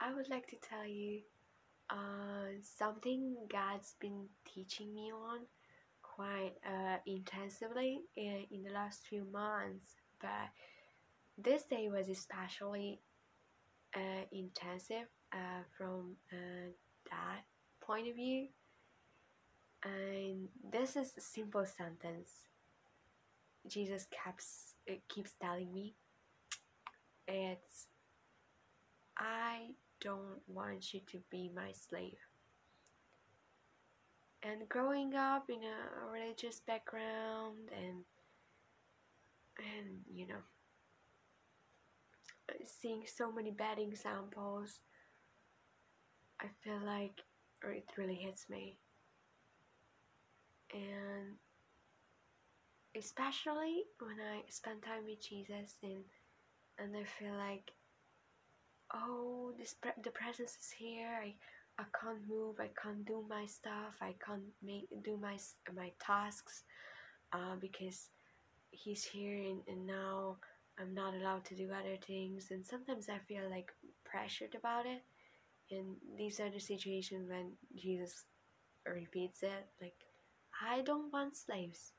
I would like to tell you something God's been teaching me on quite intensively in the last few months, but this day was especially intensive from that point of view. And this is a simple sentence Jesus keeps telling me. It's, I don't want you to be my slave. And growing up in a religious background and seeing so many bad examples, I feel like it really hits me. And especially when I spend time with Jesus and I feel like, oh, the presence is here. I can't move. I can't do my stuff. I can't do my tasks because he's here and now I'm not allowed to do other things. And sometimes I feel like pressured about it. And these are the situations when Jesus repeats it, like, I don't want slaves.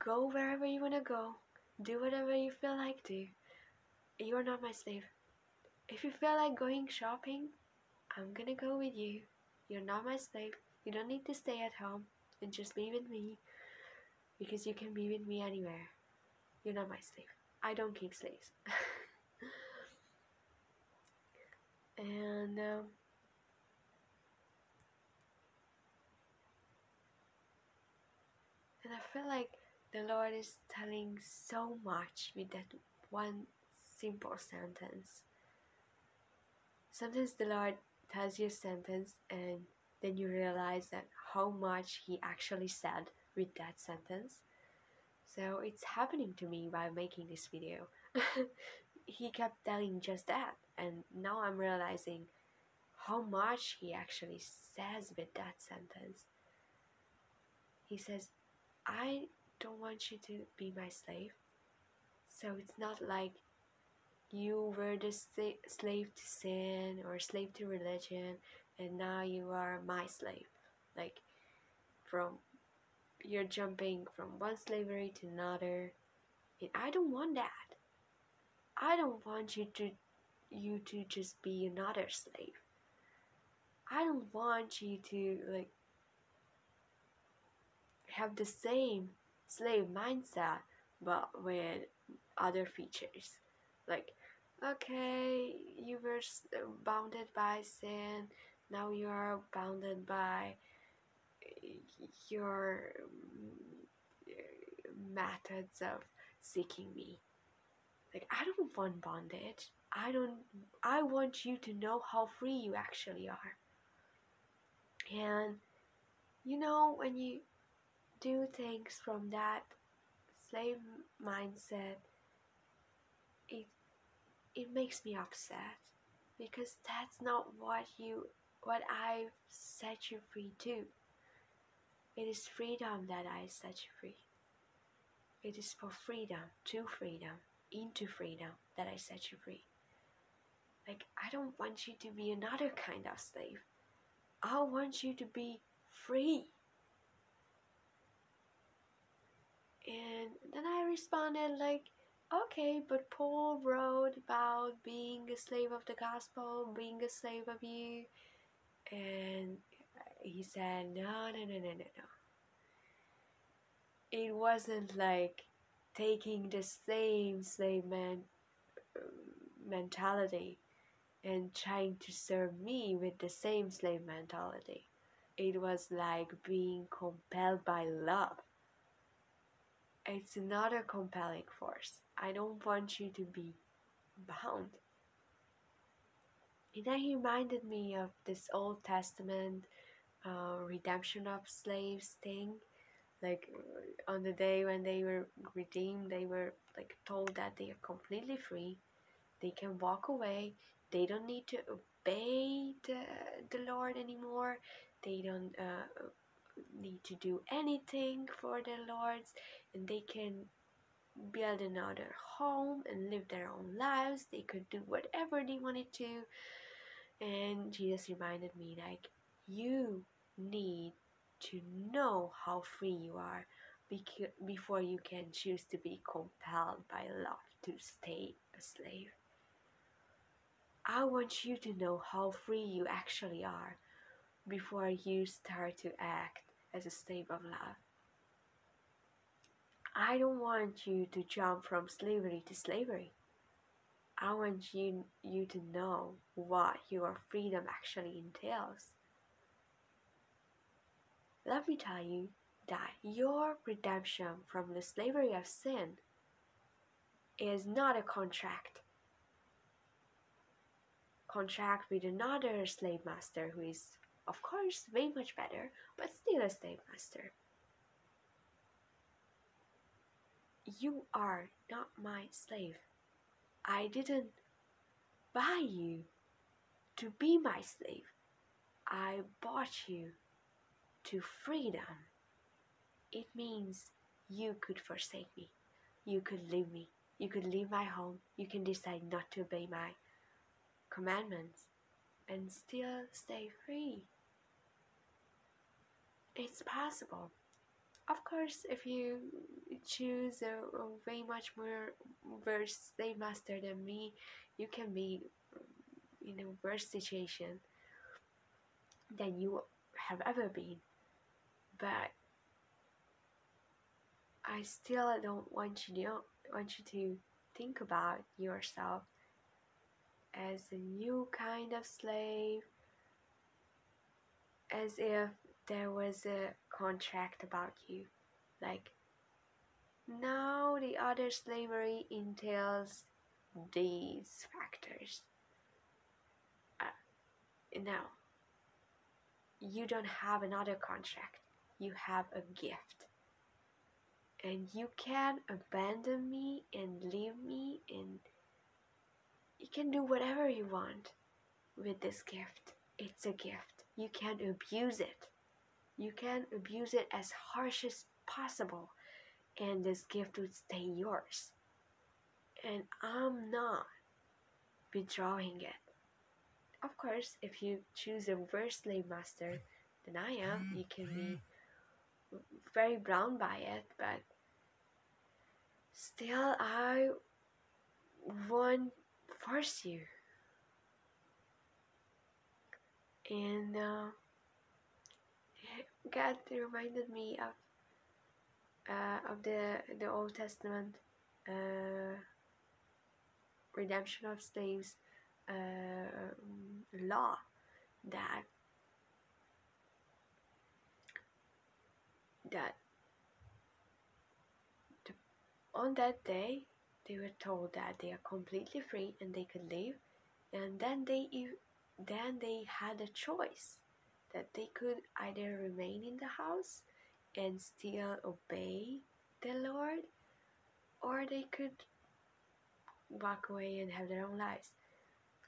Go wherever you want to go. Do whatever you feel like to. You're not my slave. If you feel like going shopping, I'm gonna go with you. You're not my slave. You don't need to stay at home and just be with me because you can be with me anywhere. You're not my slave. I don't keep slaves. and and I feel like the Lord is telling so much with that one simple sentence. Sometimes the Lord tells you a sentence and then you realize that how much He actually said with that sentence. So it's happening to me while making this video. He kept telling just that, and now I'm realizing how much He actually says with that sentence. He says, I don't want you to be my slave. So it's not like you were the slave to sin or slave to religion and now you are my slave. Like, from you're jumping from one slavery to another, and I don't want that. I don't want you to just be another slave. I don't want you to like have the same slave mindset but with other features. Like, okay, you were bounded by sin, now you are bounded by your methods of seeking me. Like, I don't want bondage. I want you to know how free you actually are. And when you do things from that slave mindset, it it makes me upset because that's not what I've set you free to. It is freedom that I set you free. It is for freedom, to freedom, into freedom that I set you free. Like, I don't want you to be another kind of slave. I want you to be free. And then I responded like, okay, but Paul wrote about being a slave of the gospel, being a slave of you. And he said, no. It wasn't like taking the same slave mentality and trying to serve me with the same slave mentality. It was like being compelled by love. It's another compelling force. I don't want you to be bound. And that reminded me of this Old Testament redemption of slaves thing. Like, on the day when they were redeemed, they were like told that they are completely free. They can walk away. They don't need to obey the Lord anymore. They don't need to do anything for the Lords, and they can build another home and live their own lives. They could do whatever they wanted to. And Jesus reminded me, like, you need to know how free you are before you can choose to be compelled by love to stay a slave. I want you to know how free you actually are before you start to act as a slave of love. I don't want you to jump from slavery to slavery. I want you to know what your freedom actually entails. Let me tell you that your redemption from the slavery of sin is not a contract with another slave master who is, of course, way much better, but still a slave master. You are not my slave. I didn't buy you to be my slave. I bought you to freedom. It means you could forsake me. You could leave me. You could leave my home. You can decide not to obey my commandments and still stay free. It's possible. Of course, if you choose a way much more worse slave master than me, you can be in a worse situation than you have ever been. But I still don't want you to think about yourself as a new kind of slave, as if there was a contract about you. Like, now the other slavery entails these factors. Now, you don't have another contract, you have a gift. And you can abandon me and leave me, and you can do whatever you want with this gift. It's a gift. You can abuse it. You can abuse it as harsh as possible, and this gift would stay yours. And I'm not withdrawing it. Of course, if you choose a worse slave master than I am, you can be very bound by it, but still, I won't force you. And God reminded me of the Old Testament redemption of slaves law, that the, on that day they were told that they are completely free and they could leave, and then they had a choice that they could either remain in the house and still obey the Lord, or they could walk away and have their own lives.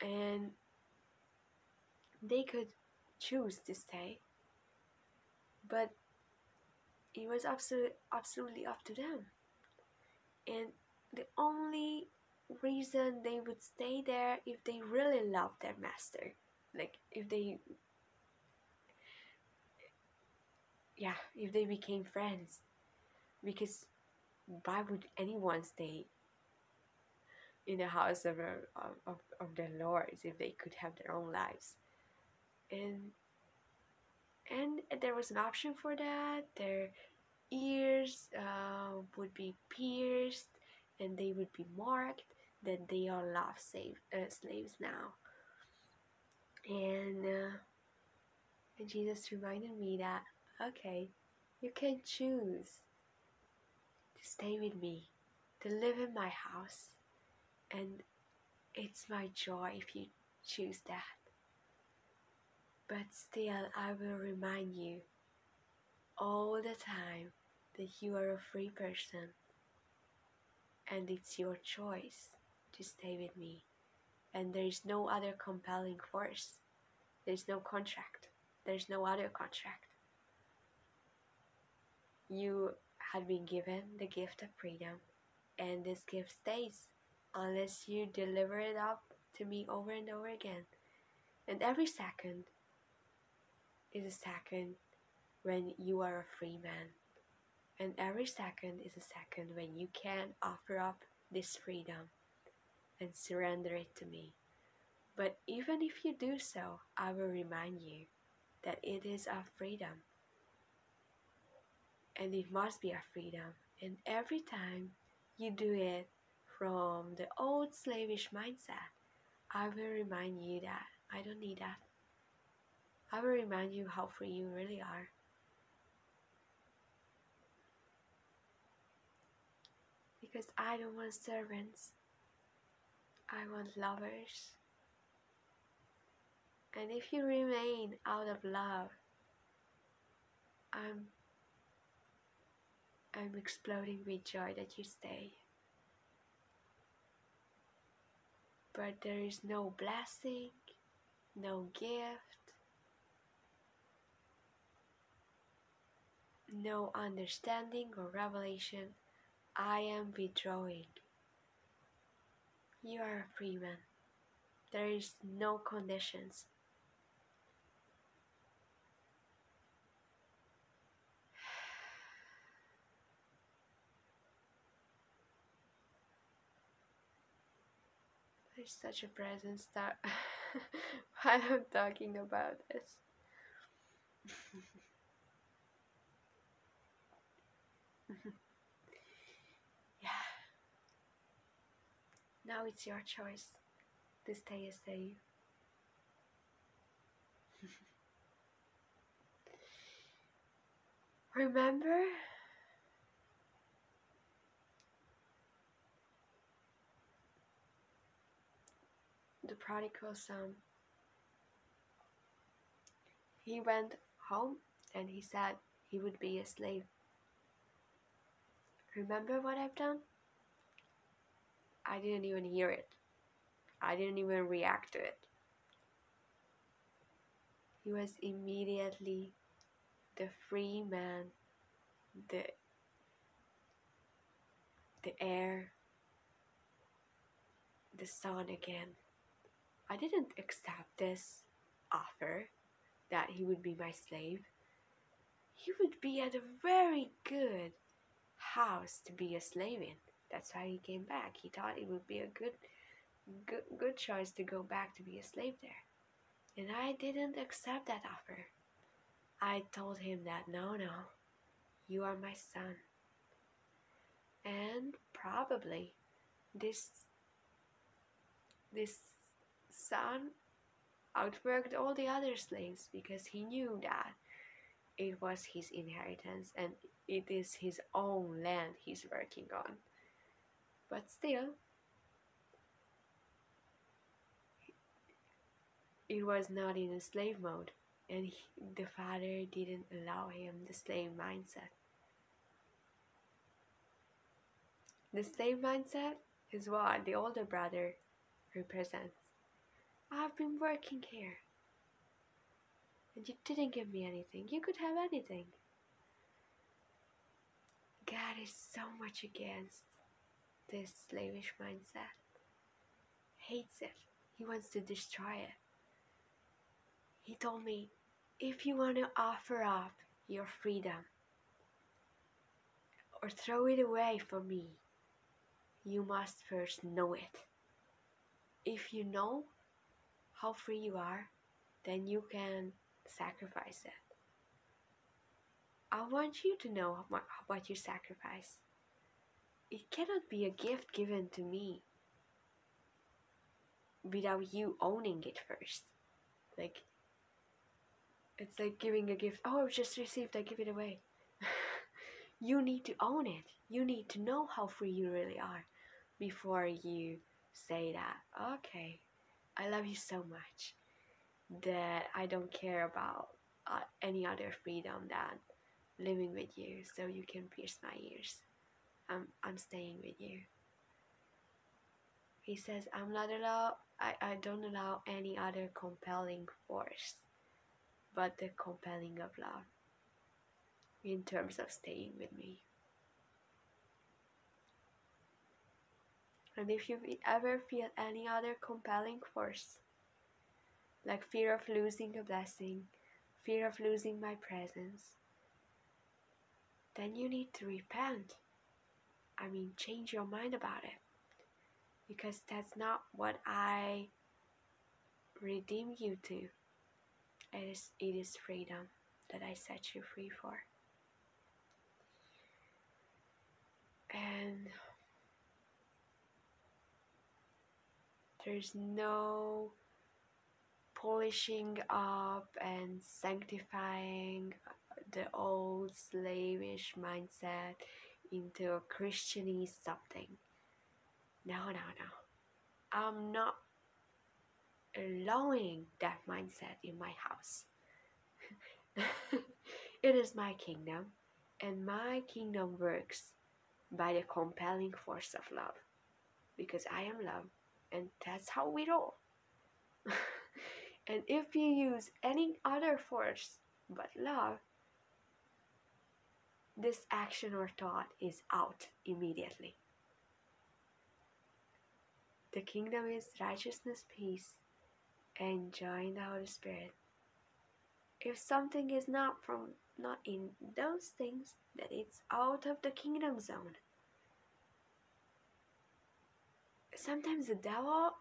And they could choose to stay, but it was absolutely up to them. And the only reason they would stay there if they really loved their master, like if they became friends. Because why would anyone stay in the house of their lords if they could have their own lives? And there was an option for that. Their ears would be pierced and they would be marked that they are slaves now. And Jesus reminded me that, okay, you can choose to stay with me, to live in my house, and it's my joy if you choose that. But still, I will remind you all the time that you are a free person, and it's your choice to stay with me, and there's no other compelling force. There's no contract. There's no other contract. You had been given the gift of freedom, and this gift stays unless you deliver it up to me over and over again. And every second is a second when you are a free man. And every second is a second when you can offer up this freedom and surrender it to me. But even if you do so, I will remind you that it is our freedom. And it must be our freedom. And every time you do it from the old slavish mindset, I will remind you that I don't need that. I will remind you how free you really are. Because I don't want servants. I want lovers. And if you remain out of love, I'm exploding with joy that you stay. But there is no blessing, no gift, no understanding or revelation. I am withdrawing. You are a free man. There is no conditions. There's such a presence that while I'm talking about this. Yeah. Now it's your choice to stay a slave. Remember the prodigal son? He went home and he said he would be a slave. Remember what I've done? I didn't even hear it. I didn't even react to it. He was immediately the free man, the heir, the son again. I didn't accept this offer that he would be my slave. He would be at a very good house to be a slave in. That's why he came back. He thought it would be a good choice to go back to be a slave there. And I didn't accept that offer. I told him that no, you are my son. And probably this son outworked all the other slaves because he knew that it was his inheritance and it is his own land he's working on. But still, it was not in a slave mode, and the father didn't allow him the slave mindset. The slave mindset is what the older brother represents. I've been working here, and you didn't give me anything. You could have anything. God is so much against this slavish mindset. Hates it. He wants to destroy it. He told me, if you want to offer up your freedom or throw it away for me, you must first know it. If you know how free you are, then you can sacrifice it. I want you to know what you sacrifice. It cannot be a gift given to me without you owning it first. Like, it's like giving a gift. Oh, I've just received, I give it away. You need to own it. You need to know how free you really are before you say that, okay, I love you so much that I don't care about any other freedom than living with you so you can pierce my ears. I'm staying with you. He says, I don't allow any other compelling force but the compelling of love in terms of staying with me. And if you ever feel any other compelling force, like fear of losing a blessing, fear of losing my presence, then you need to repent. I mean, change your mind about it. Because that's not what I redeem you to. It is freedom that I set you free for. And there's no polishing up and sanctifying the old slavish mindset into a Christianese something. No. I'm not allowing that mindset in my house. It is my kingdom, and my kingdom works by the compelling force of love, because I am love, and that's how we roll. And if you use any other force but love, this action or thought is out immediately. The kingdom is righteousness, peace, and joy in the Holy Spirit. If something is not in those things, then it's out of the kingdom zone. Sometimes the devil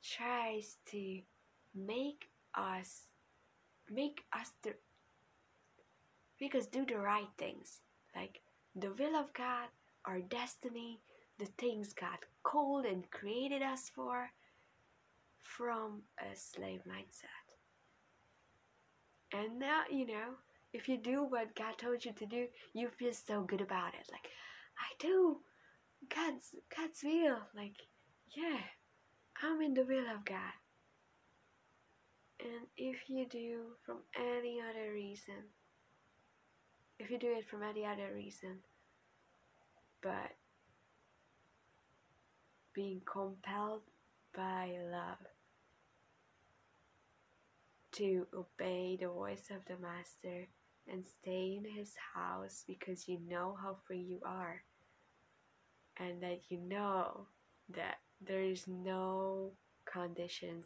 tries to make us do the right things, like the will of God, our destiny, the things God called and created us for, from a slave mindset. And now, if you do what God told you to do, you feel so good about it. Like, I do God's will. Like, yeah, I'm in the will of God. And if you do it from any other reason, but being compelled by love to obey the voice of the Master and stay in his house because you know how free you are, and that you know that there is no conditions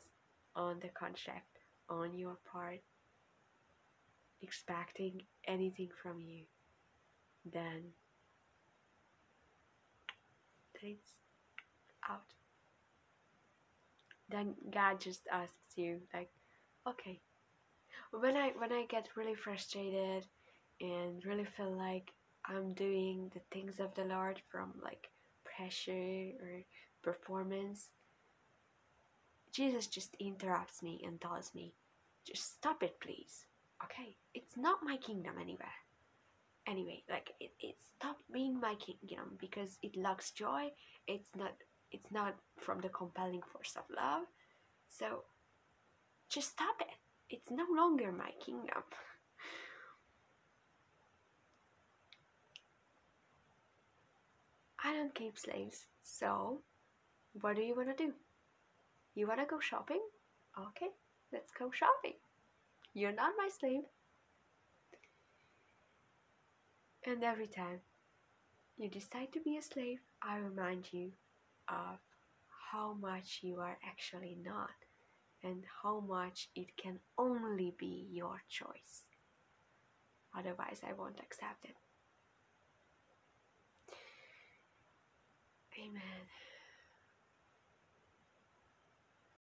on the contract on your part expecting anything from you, then it's out. Then God just asks you, like, okay. When I get really frustrated and really feel like I'm doing the things of the Lord from like pressure or performance, Jesus just interrupts me and tells me, just stop it, please. Okay, it's not my kingdom anyway, like it stopped being my kingdom because it lacks joy. It's not from the compelling force of love. So just stop it. It's no longer my kingdom. I don't keep slaves. So what do you want to do? You want to go shopping? Okay, let's go shopping. You're not my slave. And every time you decide to be a slave, I remind you of how much you are actually not, and how much it can only be your choice. Otherwise, I won't accept it. Amen.